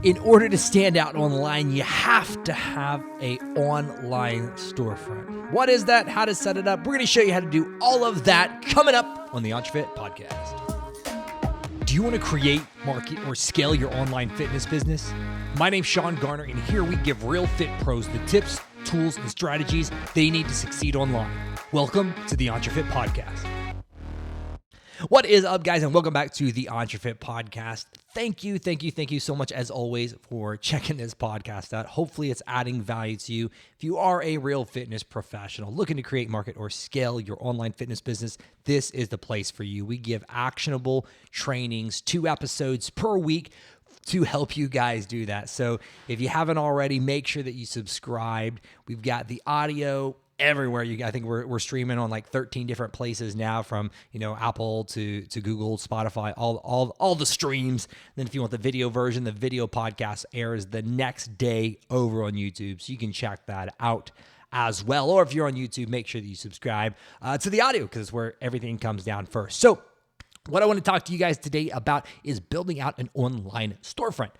In order to stand out online, you have to have an online storefront. What is that? How to set it up? We're going to show you how to do all of that coming up on the EntreFit podcast. Do you want to create, market, or scale your online fitness business? My name's Sean Garner, and here we give real fit pros the tips, tools, and strategies they need to succeed online. Welcome to the EntreFit podcast. What is up, guys, and welcome back to the EntreFit podcast. Thank you so much, as always, for checking this podcast out. Hopefully, it's adding value to you. If you are a real fitness professional looking to create, market, or scale your online fitness business, this is the place for you. We give actionable trainings, 2 episodes per week to help you guys do that. So if you haven't already, make sure that you subscribed. We've got the audio everywhere. I think we're streaming on like 13 different places now, from Apple to Google, Spotify, all the streams. Then if you want the video version, the video podcast airs the next day over on YouTube, so you can check that out as well. Or if you're on YouTube, make sure that you subscribe to the audio, because it's where everything comes down first. So what I want to talk to you guys today about is building out an online storefront.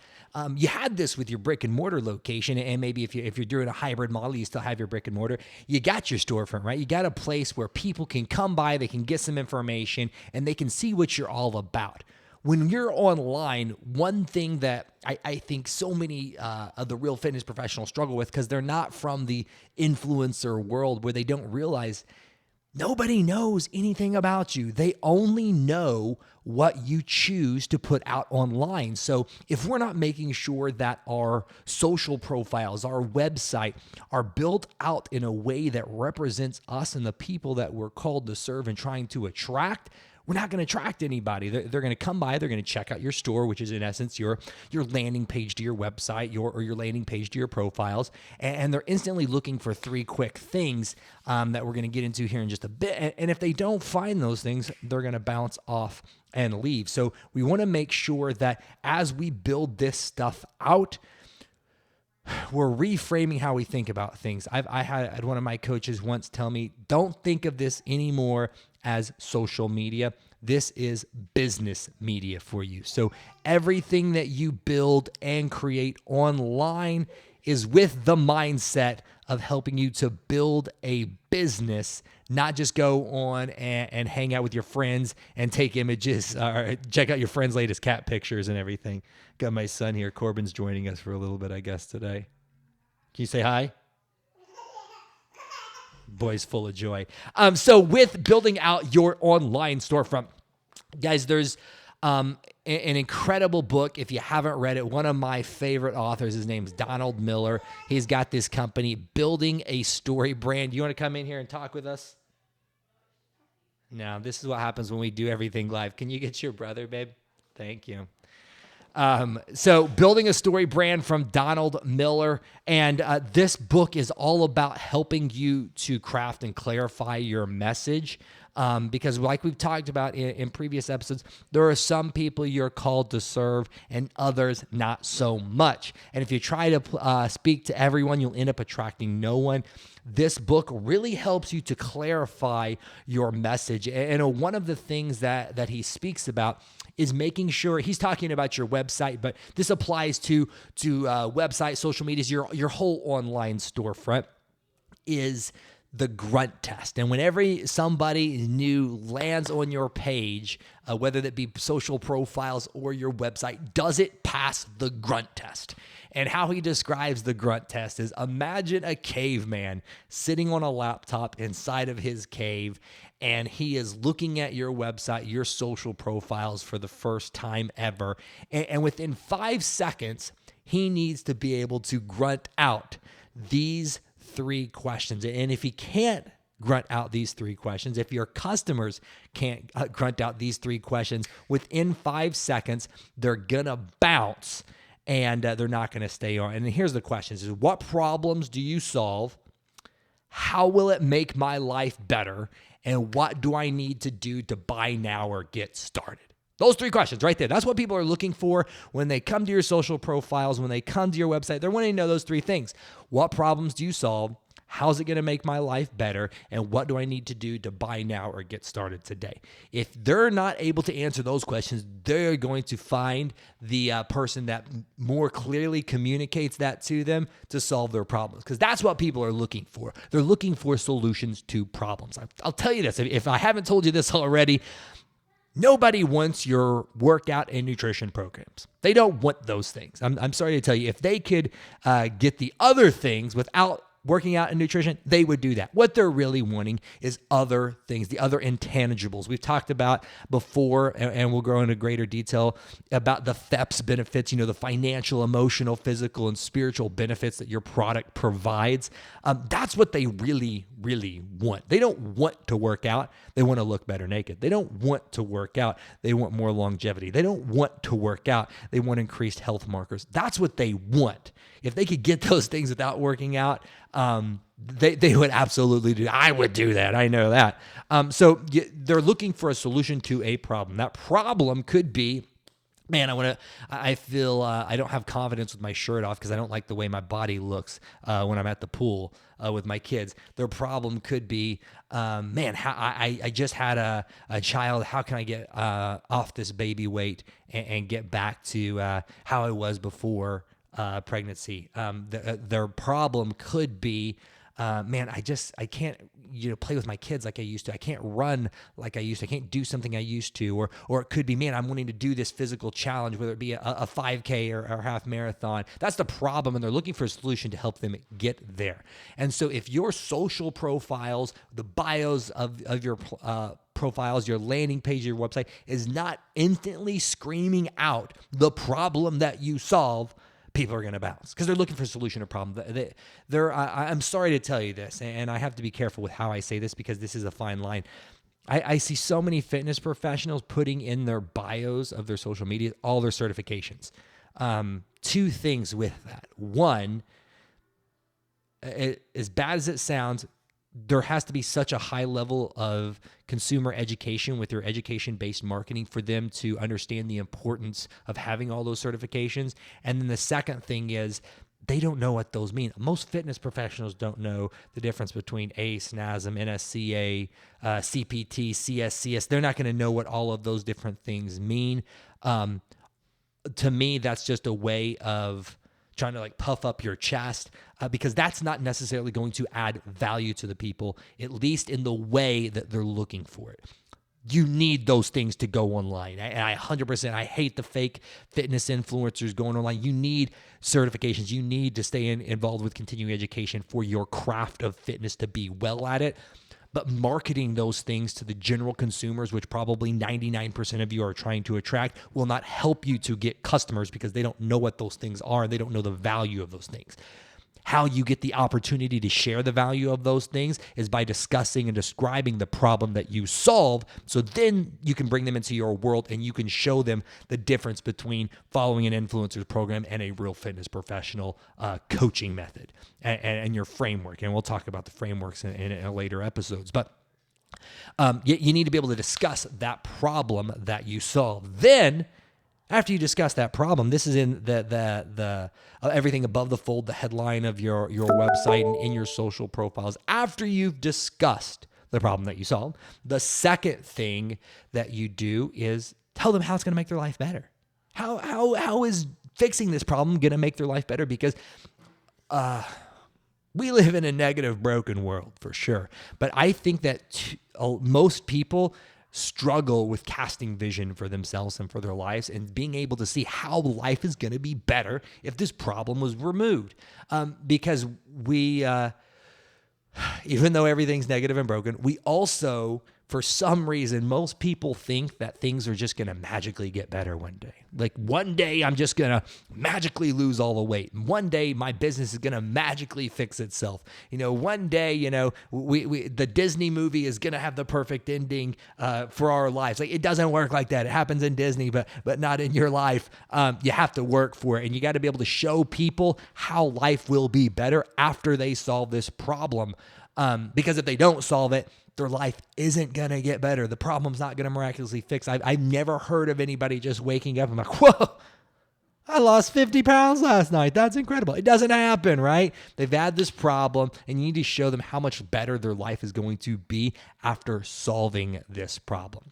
You had this with your brick and mortar location, and maybe if you're doing a hybrid model, you still have your brick and mortar. You got your storefront, right? You got a place where people can come by, they can get some information, and they can see what you're all about. When you're online, one thing that I think so many of the real fitness professionals struggle with, because they're not from the influencer world, where they don't realize nobody knows anything about you. They only know what you choose to put out online. So if we're not making sure that our social profiles, our website are built out in a way that represents us and the people that we're called to serve and trying to attract, we're not going to attract anybody. They're going to come by, they're going to check out your store, which is in essence your landing page to your website, or your landing page to your profiles, and they're instantly looking for 3 quick things that we're going to get into here in just a bit. And if they don't find those things, they're going to bounce off and leave. So we want to make sure that as we build this stuff out, we're reframing how we think about things. I had one of my coaches once tell me, don't think of this anymore as social media. This is business media for you. So everything that you build and create online is with the mindset of helping you to build a business, not just go on and hang out with your friends and take images or check out your friends' latest cat pictures and everything. Got my son here. Corbin's joining us for a little bit, I guess, today. Can you say hi? Boy's full of joy. So with building out your online storefront, guys, there's an incredible book. If you haven't read it, one of my favorite authors, his name's Donald Miller. He's got this company, Building a Story Brand. You want to come in here and talk with us? Now, this is what happens when we do everything live. Can you get your brother, babe? Thank you. So Building a Story Brand from Donald Miller. And this book is all about helping you to craft and clarify your message. Because like we've talked about in previous episodes, there are some people you're called to serve and others not so much. And if you try to speak to everyone, you'll end up attracting no one. This book really helps you to clarify your message. And one of the things that he speaks about is making sure, he's talking about your website, but this applies to website, social medias, your whole online storefront, is the Grunt Test. And whenever somebody new lands on your page, whether that be social profiles or your website, does it pass the Grunt Test? And how he describes the Grunt Test is, imagine a caveman sitting on a laptop inside of his cave, and he is looking at your website, your social profiles for the first time ever. And within 5 seconds, he needs to be able to grunt out these 3 questions. And if he can't grunt out these 3 questions, if your customers can't grunt out these 3 questions, within 5 seconds, they're going to bounce and they're not going to stay on. And here's the questions: is what problems do you solve? How will it make my life better? And what do I need to do to buy now or get started? Those 3 questions right there. That's what people are looking for when they come to your social profiles, when they come to your website. They're wanting to know those 3 things. What problems do you solve? How's it going to make my life better? And what do I need to do to buy now or get started today? If they're not able to answer those questions, they're going to find the person that more clearly communicates that to them to solve their problems. Because that's what people are looking for. They're looking for solutions to problems. I'll tell you this, if I haven't told you this already, nobody wants your workout and nutrition programs. They don't want those things. I'm sorry to tell you, if they could get the other things without working out and nutrition, they would do that. What they're really wanting is other things, the other intangibles. We've talked about before, and we'll go into greater detail about the FEPS benefits, the financial, emotional, physical, and spiritual benefits that your product provides. That's what they really, really want. They don't want to work out. They want to look better naked. They don't want to work out. They want more longevity. They don't want to work out. They want increased health markers. That's what they want. If they could get those things without working out, they would absolutely do. I would do that. I know that. So they're looking for a solution to a problem. That problem could be, man, I feel I don't have confidence with my shirt off because I don't like the way my body looks when I'm at the pool with my kids. Their problem could be, I just had a child. How can I get off this baby weight and get back to how I was before pregnancy? Their problem could be, I can't, play with my kids like I used to. I can't run like I used to. I can't do something I used to. Or it could be, I'm wanting to do this physical challenge, whether it be a 5K or half marathon. That's the problem, and they're looking for a solution to help them get there. And so if your social profiles, the bios of your profiles, your landing page, your website is not instantly screaming out the problem that you solve, people are going to bounce because they're looking for a solution to a problem. I'm sorry to tell you this, and I have to be careful with how I say this because this is a fine line. I see so many fitness professionals putting in their bios of their social media all their certifications. 2 things with that. One, as bad as it sounds, there has to be such a high level of consumer education with your education-based marketing for them to understand the importance of having all those certifications. And then the second thing is they don't know what those mean. Most fitness professionals don't know the difference between ACE, NASM, NSCA, CPT, CSCS. They're not going to know what all of those different things mean. To me, that's just a way of trying to puff up your chest because that's not necessarily going to add value to the people, at least in the way that they're looking for it. You need those things to go online. I 100%, I hate the fake fitness influencers going online. You need certifications. You need to stay involved with continuing education for your craft of fitness to be well at it. But marketing those things to the general consumers, which probably 99% of you are trying to attract, will not help you to get customers because they don't know what those things are. They don't know the value of those things. How you get the opportunity to share the value of those things is by discussing and describing the problem that you solve. So then you can bring them into your world and you can show them the difference between following an influencer program and a real fitness professional coaching method and your framework. And we'll talk about the frameworks in later episodes. But you need to be able to discuss that problem that you solve. Then, after you discuss that problem, this is in the everything above the fold, the headline of your website and in your social profiles. After you've discussed the problem that you solved, the second thing that you do is tell them how it's going to make their life better. How is fixing this problem going to make their life better? Because we live in a negative, broken world for sure. But I think that most people struggle with casting vision for themselves and for their lives and being able to see how life is going to be better if this problem was removed. Because we, even though everything's negative and broken, we also, for some reason, most people think that things are just going to magically get better one day. Like one day I'm just going to magically lose all the weight. One day my business is going to magically fix itself. One day, the Disney movie is going to have the perfect ending for our lives. Like it doesn't work like that. It happens in Disney, but not in your life. You have to work for it, and you got to be able to show people how life will be better after they solve this problem. Because if they don't solve it, their life isn't going to get better. The problem's not going to miraculously fix. I've never heard of anybody just waking up and like, whoa, I lost 50 pounds last night. That's incredible. It doesn't happen, right? They've had this problem, and you need to show them how much better their life is going to be after solving this problem.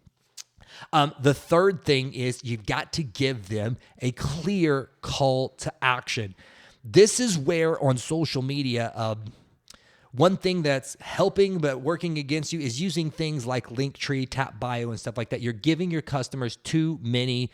The third thing is you've got to give them a clear call to action. This is where on social media, one thing that's helping but working against you is using things like Linktree, Tap Bio, and stuff like that. You're giving your customers too many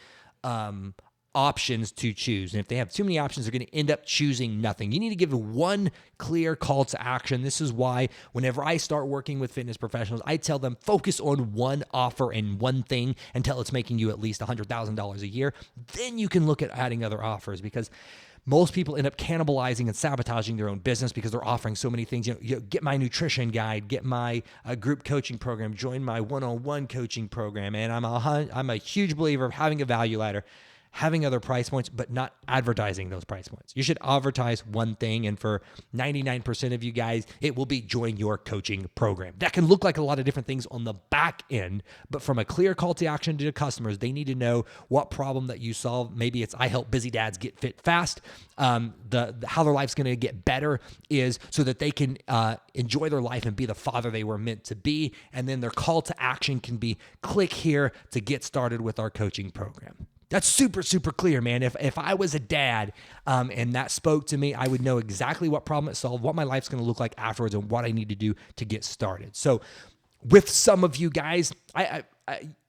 options to choose. And if they have too many options, they're going to end up choosing nothing. You need to give one clear call to action. This is why whenever I start working with fitness professionals, I tell them focus on one offer and one thing until it's making you at least $100,000 a year. Then you can look at adding other offers, because most people end up cannibalizing and sabotaging their own business because they're offering so many things. You know, get my nutrition guide, get my group coaching program, join my one-on-one coaching program. And I'm a huge believer of having a value ladder, having other price points, but not advertising those price points. You should advertise one thing, and for 99% of you guys, it will be join your coaching program. That can look like a lot of different things on the back end, but from a clear call to action to the customers, they need to know what problem that you solve. Maybe it's I help busy dads get fit fast. How their life's going to get better is so that they can enjoy their life and be the father they were meant to be. And then their call to action can be click here to get started with our coaching program. That's super, super clear, man. If I was a dad and that spoke to me, I would know exactly what problem it solved, what my life's going to look like afterwards, and what I need to do to get started. So with some of you guys,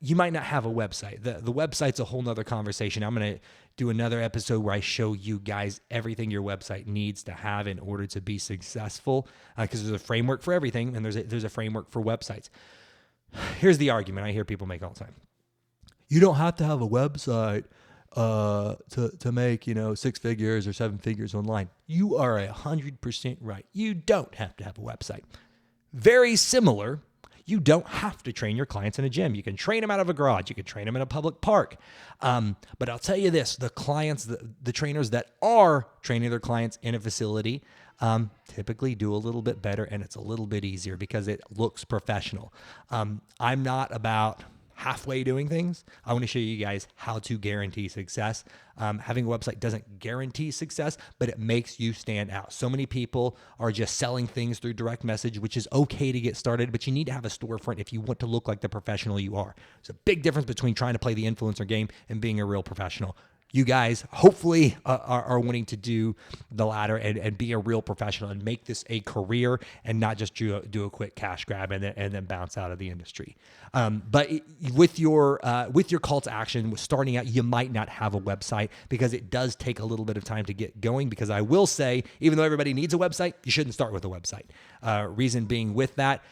you might not have a website. The website's a whole nother conversation. I'm going to do another episode where I show you guys everything your website needs to have in order to be successful, because there's a framework for everything, and there's a framework for websites. Here's the argument I hear people make all the time. You don't have to have a website to make, 6 figures or 7 figures online. You are 100% right. You don't have to have a website. Very similar, you don't have to train your clients in a gym. You can train them out of a garage. You can train them in a public park. But I'll tell you this, the clients, the trainers that are training their clients in a facility typically do a little bit better, and it's a little bit easier because it looks professional. I'm not about halfway doing things. I want to show you guys how to guarantee success. Having a website doesn't guarantee success, but it makes you stand out. So many people are just selling things through direct message, which is okay to get started, but you need to have a storefront if you want to look like the professional you are. There's a big difference between trying to play the influencer game and being a real professional. You guys hopefully are wanting to do the latter and be a real professional and make this a career and not just do a quick cash grab and then bounce out of the industry. But with your call to action, with starting out, you might not have a website because it does take a little bit of time to get going. Because I will say, even though everybody needs a website, you shouldn't start with a website. Reason being with that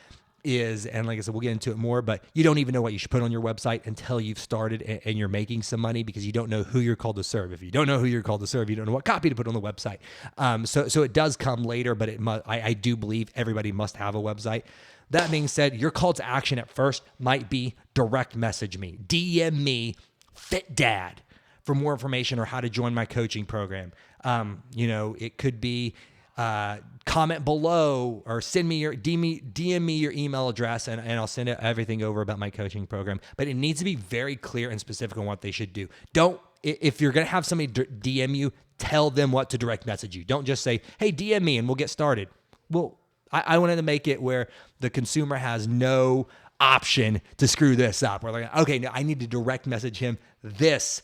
is, and like I said, we'll get into it more, but you don't even know what you should put on your website until you've started and you're making some money, because you don't know who you're called to serve. If you don't know who you're called to serve, you don't know what copy to put on the website. So it does come later, but I do believe everybody must have a website. That being said, your call to action at first might be direct message me, DM me, Fit Dad, for more information or how to join my coaching program. It could be comment below or send me DM me your email address and I'll send everything over about my coaching program. But it needs to be very clear and specific on what they should do. If you're going to have somebody DM you, tell them what to direct message you. Don't just say, hey, DM me and we'll get started. Well, I wanted to make it where the consumer has no option to screw this up. We're like, okay, now I need to direct message him this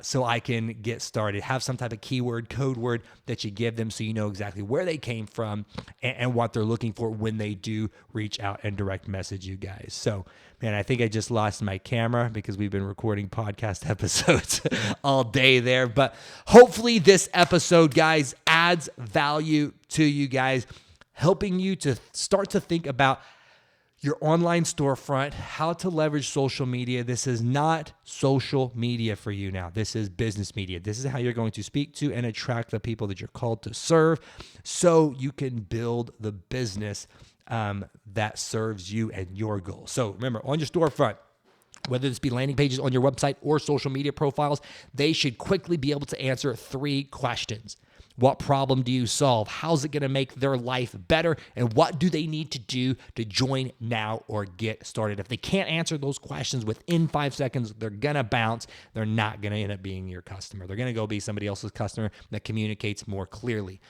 so I can get started. Have some type of keyword, code word that you give them so you know exactly where they came from and what they're looking for when they do reach out and direct message you guys. So, man, I think I just lost my camera because we've been recording podcast episodes all day there. But hopefully this episode, guys, adds value to you guys, helping you to start to think about your online storefront, how to leverage social media. This is not social media for you now. This is business media. This is how you're going to speak to and attract the people that you're called to serve so you can build the business that serves you and your goals. So remember, on your storefront, whether this be landing pages on your website or social media profiles, they should quickly be able to answer 3 questions. What problem do you solve? How's it going to make their life better? And what do they need to do to join now or get started? If they can't answer those questions within 5 seconds, they're going to bounce. They're not going to end up being your customer. They're going to go be somebody else's customer that communicates more clearly.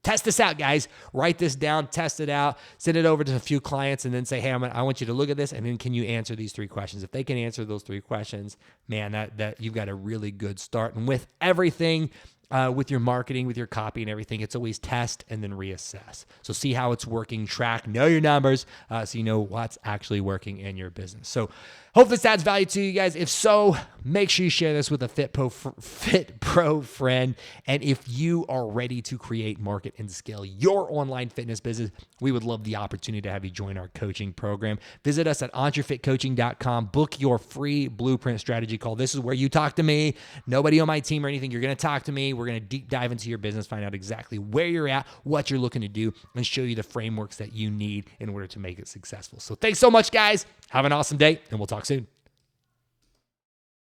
Test this out, guys. Write this down, test it out, send it over to a few clients, and then say, hey, I want you to look at this, and then can you answer these 3 questions? If they can answer those 3 questions, man, that you've got a really good start. And with everything, with your marketing, with your copy and everything, it's always test and then reassess. So see how it's working, track, know your numbers, so you know what's actually working in your business. So hope this adds value to you guys. If so, make sure you share this with a Fit Pro friend. And if you are ready to create, market, and scale your online fitness business, we would love the opportunity to have you join our coaching program. Visit us at EntreFitCoaching.com. Book your free blueprint strategy call. This is where you talk to me. Nobody on my team or anything. You're going to talk to me. We're going to deep dive into your business, find out exactly where you're at, what you're looking to do, and show you the frameworks that you need in order to make it successful. So thanks so much, guys. Have an awesome day, and we'll talk soon.